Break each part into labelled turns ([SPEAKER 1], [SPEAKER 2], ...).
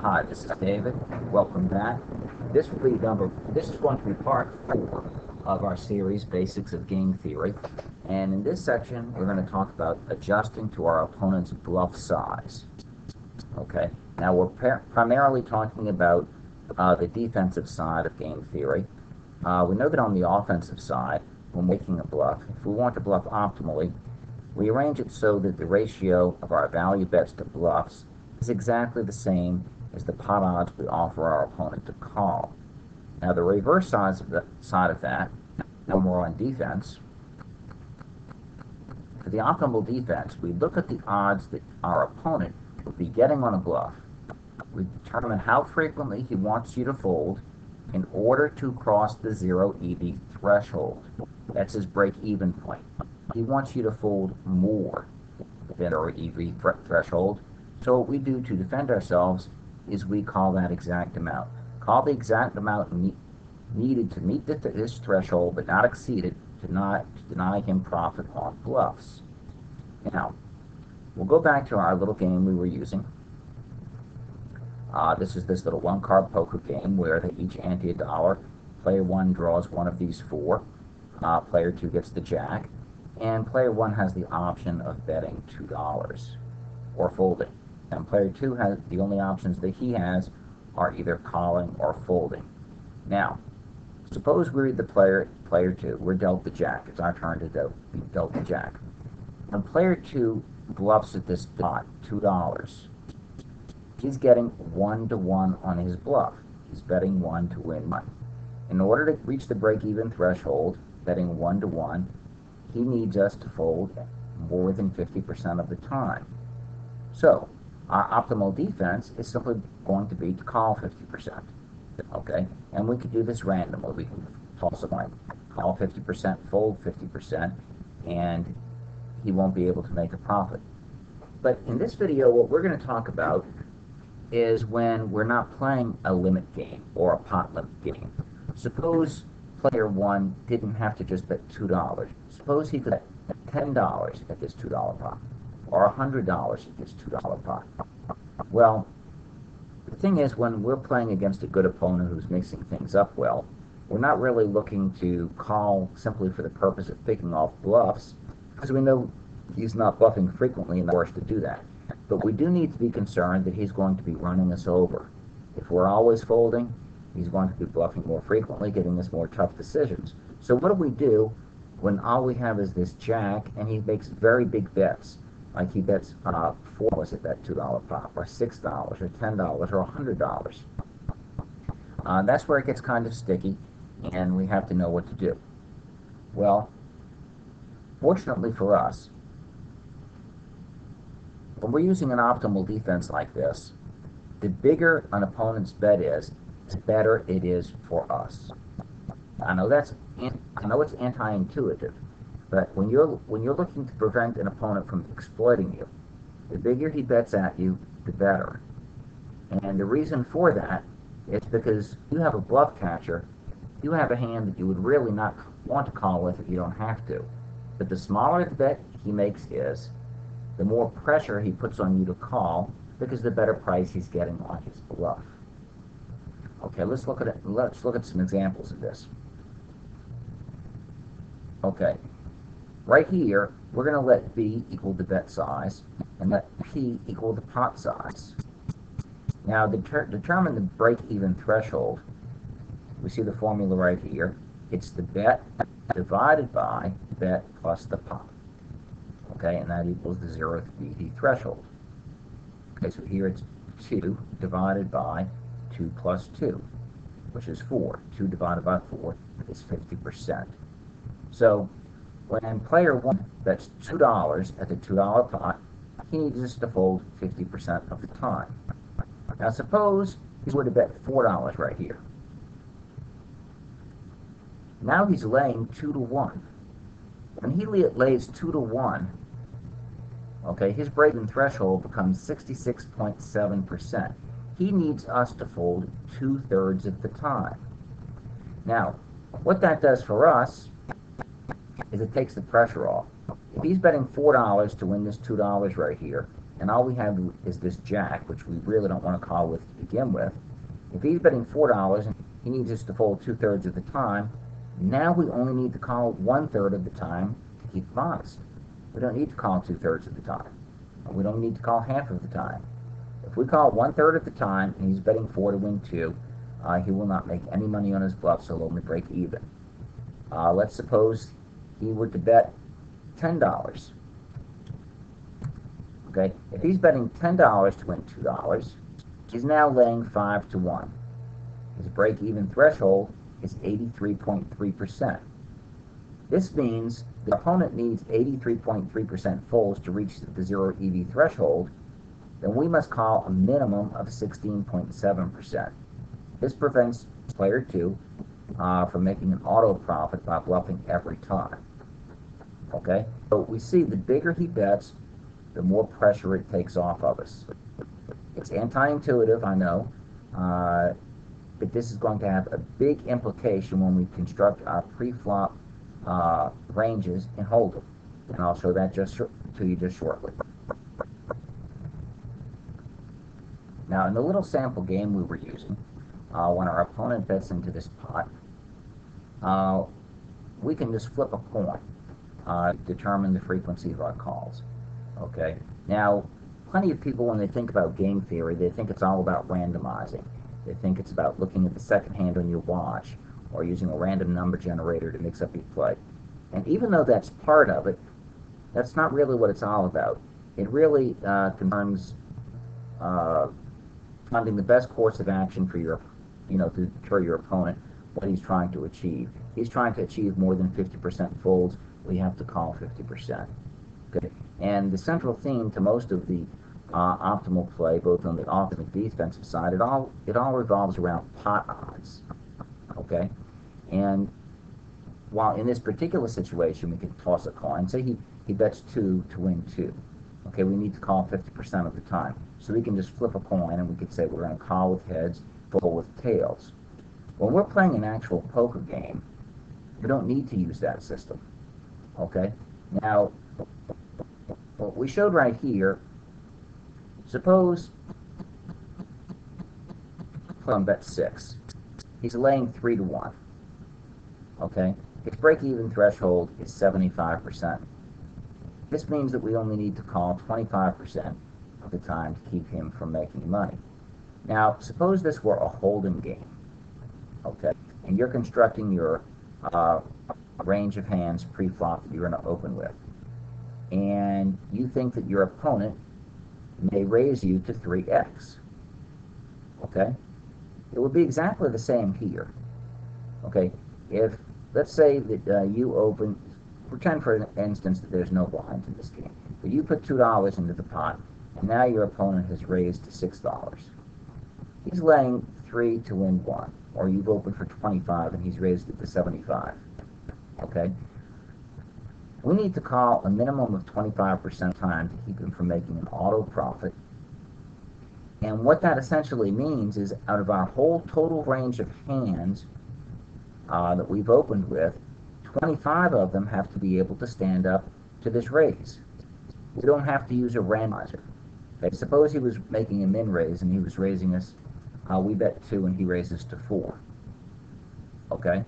[SPEAKER 1] Hi, this is David. Welcome back. This is going to be part 4 of our series, Basics of Game Theory. And in this section, we're going to talk about adjusting to our opponent's bluff size. Okay. Now, we're primarily talking about the defensive side of game theory. We know that on the offensive side, when making a bluff, if we want to bluff optimally, we arrange it so that the ratio of our value bets to bluffs is exactly the same as the pot odds we offer our opponent to call. Now, the reverse side of that, now more on defense. For the optimal defense, we look at the odds that our opponent would be getting on a bluff. We determine how frequently he wants you to fold in order to cross the 0 EV threshold. That's his break-even point. He wants you to fold more than our EV threshold. So what we do to defend ourselves is we call that exact amount. Call the exact amount needed to meet this threshold but not exceed it to not deny him profit on bluffs. Now, we'll go back to our little game we were using. This is this little one-card poker game where they each ante $1. Player 1 draws one of these 4. Player 2 gets the jack. And player 1 has the option of betting $2 or folding. And player 2 has the only options that he has are either calling or folding. Now, suppose we're the player 2. We're dealt the jack. It's our turn to be dealt the jack. When player 2 bluffs at this pot, $2, he's getting 1-to-1 on his bluff. He's betting 1 to win money. In order to reach the break-even threshold, betting 1-to-1, he needs us to fold more than 50% of the time. So, our optimal defense is simply going to be to call 50%. Okay? And we could do this randomly. We can toss a coin, call 50%, fold 50%, and he won't be able to make a profit. But in this video, what we're going to talk about is when we're not playing a limit game or a pot limit game. Suppose player 1 didn't have to just bet $2. Suppose he could bet $10 at this $2 pot, or $100 at this $2 pot. Well, the thing is, when we're playing against a good opponent who's mixing things up well, we're not really looking to call simply for the purpose of picking off bluffs, because we know he's not bluffing frequently and forced to do that. But we do need to be concerned that he's going to be running us over. If we're always folding, he's going to be bluffing more frequently, giving us more tough decisions. So what do we do when all we have is this jack and he makes very big bets? Like he bets $4 at that $2 pot, or $6, or $10, or $100. That's where it gets kind of sticky, and we have to know what to do. Well, fortunately for us, when we're using an optimal defense like this, the bigger an opponent's bet is, the better it is for us. I know it's anti-intuitive, but when you're looking to prevent an opponent from exploiting you, the bigger he bets at you, the better. And the reason for that is because you have a bluff catcher, you have a hand that you would really not want to call with if you don't have to. But the smaller the bet he makes is, the more pressure he puts on you to call, because the better price he's getting on his bluff. Okay, let's look at some examples of this. Okay, right here, we're going to let B equal the bet size, and let P equal the pot size. Now, to determine the break-even threshold, we see the formula right here. It's the bet divided by bet plus the pot. Okay, and that equals the 0th EV threshold. Okay, so here it's 2 divided by 2 plus 2, which is 4. 2 divided by 4 is 50%. So when player 1 bets $2 at the $2 pot, he needs us to fold 50% of the time. Now suppose he would have bet $4 right here. Now he's laying 2-to-1. When he lays 2-to-1, okay, his break-even threshold becomes 66.7%. He needs us to fold 2/3 of the time. Now, what that does for us is it takes the pressure off. If he's betting $4 to win this $2 right here, and all we have is this jack, which we really don't want to call with to begin with. If he's betting $4 and he needs us to fold 2/3 of the time, now we only need to call 1/3 of the time to keep him honest. We don't need to call 2/3 of the time. We don't need to call half of the time. If we call 1/3 of the time and he's betting 4 to win 2, he will not make any money on his bluff, so he'll only break even. Let's suppose he were to bet $10. Okay, if he's betting $10 to win $2, he's now laying 5 to 1. His break-even threshold is 83.3%. This means the opponent needs 83.3% folds to reach the 0 EV threshold, then we must call a minimum of 16.7%. This prevents player 2 from making an auto profit by bluffing every time. Okay, so we see the bigger he bets, the more pressure it takes off of us. It's anti-intuitive, I know, but this is going to have a big implication when we construct our pre-flop ranges in Hold'em, and I'll show that to you just shortly. Now, in the little sample game we were using, when our opponent bets into this pot, we can just flip a coin to determine the frequency of our calls. Okay. Now, plenty of people, when they think about game theory, they think it's all about randomizing. They think it's about looking at the second hand on your watch, or using a random number generator to mix up your play. And even though that's part of it, that's not really what it's all about. It really concerns finding the best course of action for your, to deter your opponent what he's trying to achieve. He's trying to achieve more than 50% folds. We have to call 50%. Okay. And the central theme to most of the optimal play, both on the offensive and defensive side, it all revolves around pot odds. Okay. And while in this particular situation we could toss a coin, say he bets 2 to win 2. Okay, we need to call 50% of the time. So we can just flip a coin and we could say we're going to call with heads, fold with tails. When we're playing an actual poker game, we don't need to use that system. Okay? Now, what we showed right here, suppose on bet 6. He's laying 3 to 1. Okay? His break-even threshold is 75%. This means that we only need to call 25% of the time to keep him from making money. Now, suppose this were a Hold'em game, okay, and you're constructing your range of hands pre-flop that you're going to open with, and you think that your opponent may raise you to 3x, okay? It would be exactly the same here, okay? If, let's say that you open, pretend for an instance that there's no blinds in this game, but you put $2 into the pot, and now your opponent has raised to $6. He's laying 3 to win 1, or you've opened for 25 and he's raised it to 75. Okay? We need to call a minimum of 25% time to keep him from making an auto profit. And what that essentially means is, out of our whole total range of hands that we've opened with, 25 of them have to be able to stand up to this raise. We don't have to use a randomizer. Okay, suppose he was making a min raise and he was raising us, we bet 2 and he raises to 4. Okay?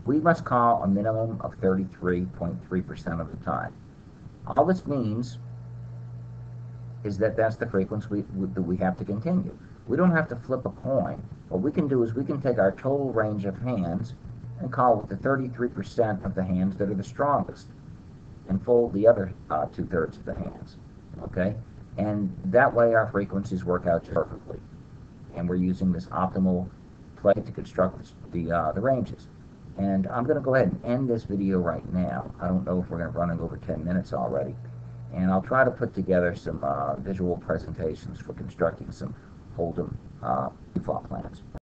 [SPEAKER 1] We must call a minimum of 33.3% of the time. All this means is that that's the frequency that we have to continue. We don't have to flip a coin. What we can do is we can take our total range of hands and call with the 33% of the hands that are the strongest, and fold the other 2/3 of the hands. Okay? And that way our frequencies work out perfectly. And we're using this optimal play to construct the ranges. And I'm going to go ahead and end this video right now. I don't know if we're going to run over 10 minutes already. And I'll try to put together some visual presentations for constructing some Hold'em flop plans.